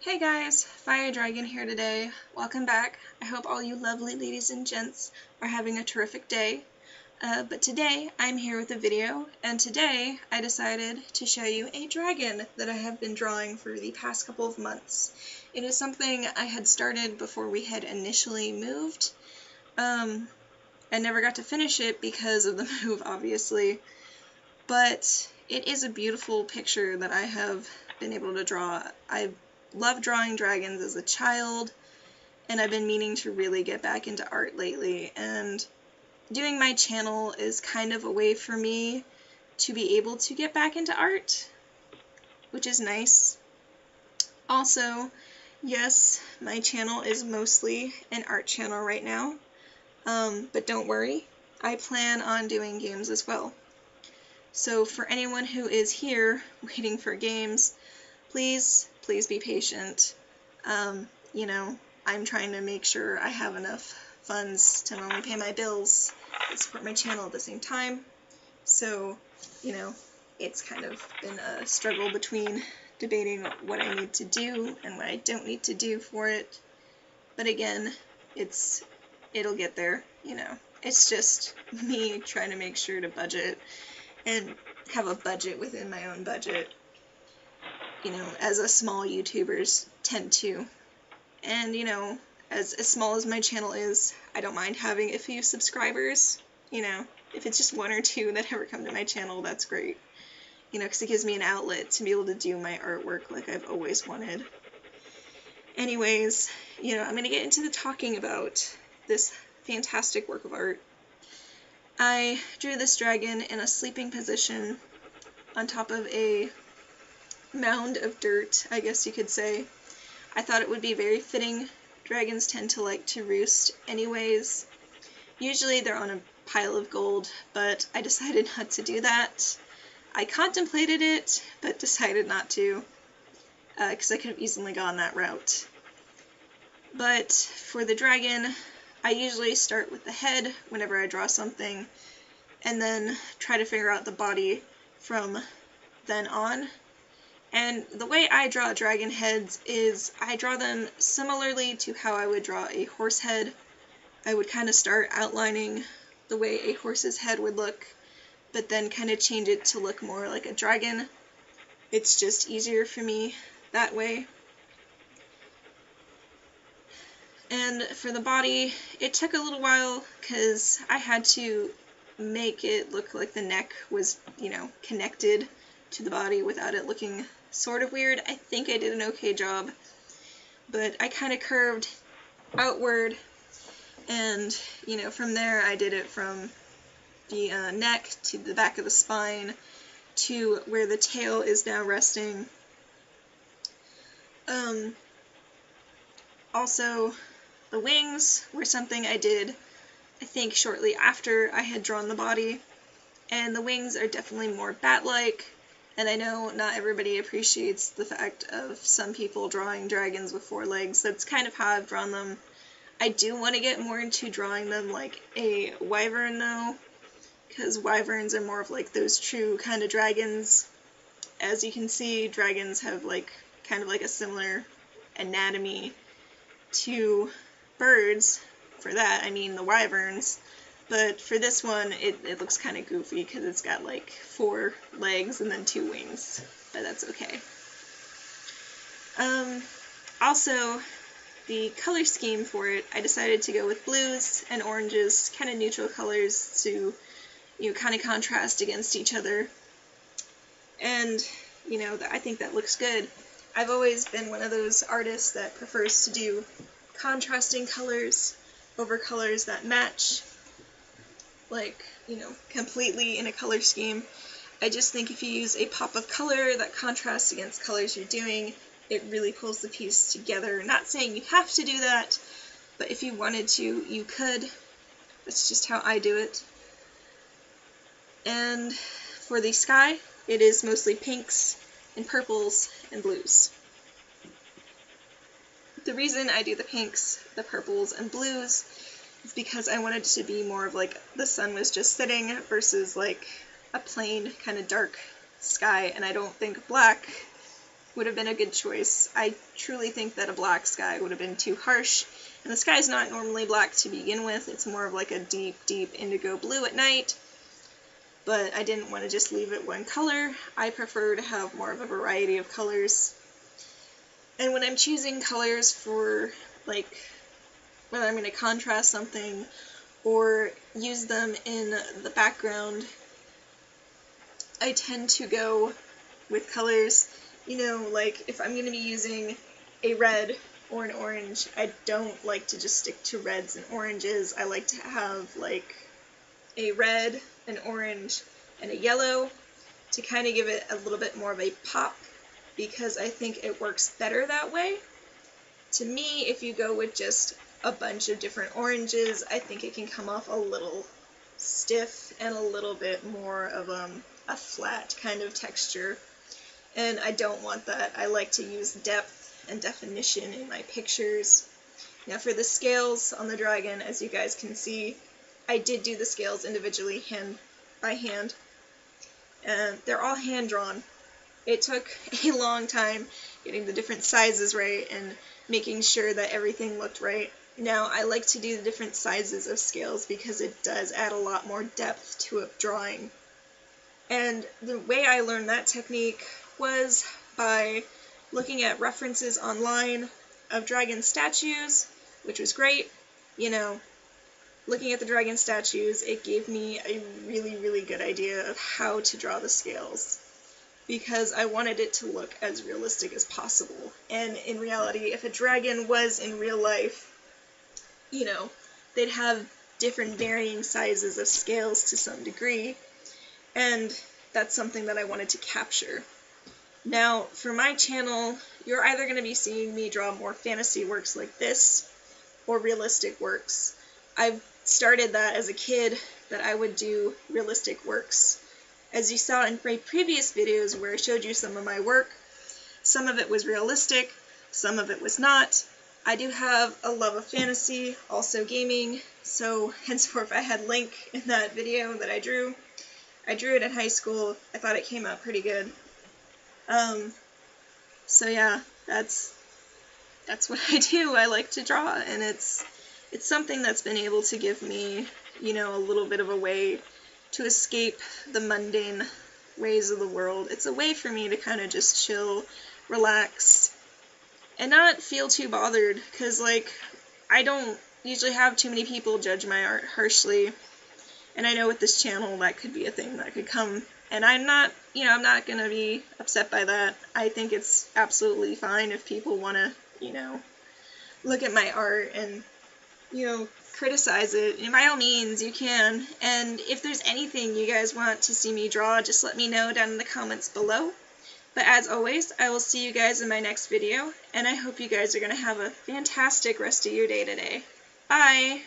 Hey guys, Fire Dragon here today. Welcome back. I hope all you lovely ladies and gents are having a terrific day. But today I'm here with a video, and today I decided to show you a dragon that I have been drawing for the past couple of months. It is something I had started before we had initially moved. I never got to finish it because of the move, obviously, but it is a beautiful picture that I have been able to draw. I loved drawing dragons as a child, and I've been meaning to really get back into art lately, and doing my channel is kind of a way for me to be able to get back into art, which is nice. Also, yes, my channel is mostly an art channel right now, but don't worry, I plan on doing games as well. So for anyone who is here waiting for games, please be patient. You know, I'm trying to make sure I have enough funds to not only pay my bills, but support my channel at the same time. So, you know, it's kind of been a struggle between debating what I need to do and what I don't need to do for it. But again, it'll get there, you know. It's just me trying to make sure to budget and have a budget within my own budget, you know, as a small YouTubers tend to. And, you know, as small as my channel is, I don't mind having a few subscribers. You know, if it's just one or two that ever come to my channel, that's great. You know, because it gives me an outlet to be able to do my artwork like I've always wanted. Anyways, you know, I'm going to get into the talking about this fantastic work of art. I drew this dragon in a sleeping position on top of a mound of dirt, I guess you could say. I thought it would be very fitting. Dragons tend to like to roost anyways. Usually they're on a pile of gold, but I decided not to do that. I contemplated it, but decided not to, because I could have easily gone that route. But for the dragon, I usually start with the head whenever I draw something, and then try to figure out the body from then on. And the way I draw dragon heads is I draw them similarly to how I would draw a horse head. I would kind of start outlining the way a horse's head would look, but then kind of change it to look more like a dragon. It's just easier for me that way. And for the body, it took a little while because I had to make it look like the neck was, you know, connected to the body without it looking sort of weird. I think I did an okay job, but I kind of curved outward, and, you know, from there I did it from the neck to the back of the spine to where the tail is now resting. Also, the wings were something I did, I think, shortly after I had drawn the body, and the wings are definitely more bat-like, and I know not everybody appreciates the fact of some people drawing dragons with 4 legs. That's kind of how I've drawn them. I do want to get more into drawing them like a wyvern, though, because wyverns are more of like those true kind of dragons. As you can see, dragons have like kind of like a similar anatomy to birds. For that, I mean the wyverns, but for this one, it looks kind of goofy because it's got like 4 legs and then 2 wings, but that's okay. Also, the color scheme for it, I decided to go with blues and oranges, kind of neutral colors to, you know, kind of contrast against each other, and, you know, I think that looks good. I've always been one of those artists that prefers to do contrasting colors over colors that match, like, you know, completely in a color scheme. I just think if you use a pop of color that contrasts against colors you're doing, it really pulls the piece together. Not saying you have to do that, but if you wanted to, you could. That's just how I do it. And for the sky, it is mostly pinks and purples and blues. The reason I do the pinks, the purples, and blues is because I wanted it to be more of like the sun was just setting versus like a plain kind of dark sky, and I don't think black would have been a good choice. I truly think that a black sky would have been too harsh, and the sky's not normally black to begin with. It's more of like a deep, deep indigo blue at night, but I didn't want to just leave it one color. I prefer to have more of a variety of colors. And when I'm choosing colors for, like, whether I'm going to contrast something or use them in the background, I tend to go with colors, you know, like if I'm going to be using a red or an orange, I don't like to just stick to reds and oranges. I like to have like a red, an orange, and a yellow to kind of give it a little bit more of a pop, because I think it works better that way. To me, if you go with just a bunch of different oranges, I think it can come off a little stiff and a little bit more of a flat kind of texture, and I don't want that. I like to use depth and definition in my pictures. Now for the scales on the dragon, as you guys can see, I did do the scales individually by hand, and they're all hand drawn. It took a long time getting the different sizes right and making sure that everything looked right. Now, I like to do the different sizes of scales because it does add a lot more depth to a drawing. And the way I learned that technique was by looking at references online of dragon statues, which was great. You know, looking at the dragon statues, it gave me a really, really good idea of how to draw the scales, because I wanted it to look as realistic as possible. And in reality, if a dragon was in real life, you know, they'd have different varying sizes of scales to some degree, and that's something that I wanted to capture. Now, for my channel, you're either going to be seeing me draw more fantasy works like this, or realistic works. I've started that as a kid, that I would do realistic works. As you saw in my previous videos where I showed you some of my work, some of it was realistic, some of it was not. I do have a love of fantasy, also gaming, so henceforth I had Link in that video that I drew. I drew it in high school. I thought it came out pretty good. So yeah, that's what I do. I like to draw, and it's something that's been able to give me, you know, a little bit of a way to escape the mundane ways of the world. It's a way for me to kind of just chill, relax, and not feel too bothered, because, like, I don't usually have too many people judge my art harshly, and I know with this channel that could be a thing that could come, and I'm not, you know, I'm not going to be upset by that. I think it's absolutely fine if people want to, you know, look at my art and, you know, criticize it. And by all means, you can. And if there's anything you guys want to see me draw, just let me know down in the comments below. But as always, I will see you guys in my next video, and I hope you guys are going to have a fantastic rest of your day today. Bye!